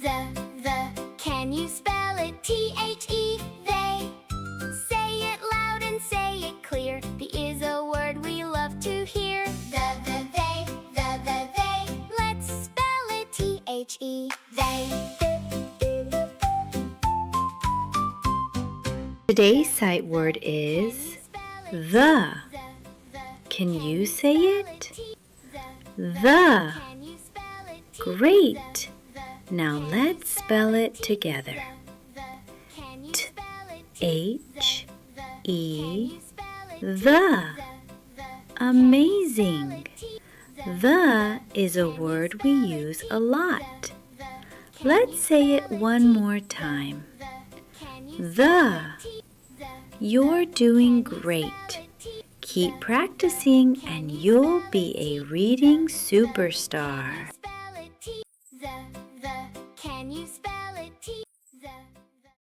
Can you spell it? T-H-E, they. Say it loud and say it clear. The is a word we love to hear. They. Let's spell it T-H-E, they. Today's sight word is the. Can you say it? The. Great. Now let's spell it together. T-H-E, the. Amazing. The is a word we use a lot. Let's say it one more time. The. You're doing great. Keep practicing and you'll be a reading superstar. Can you spell it? T?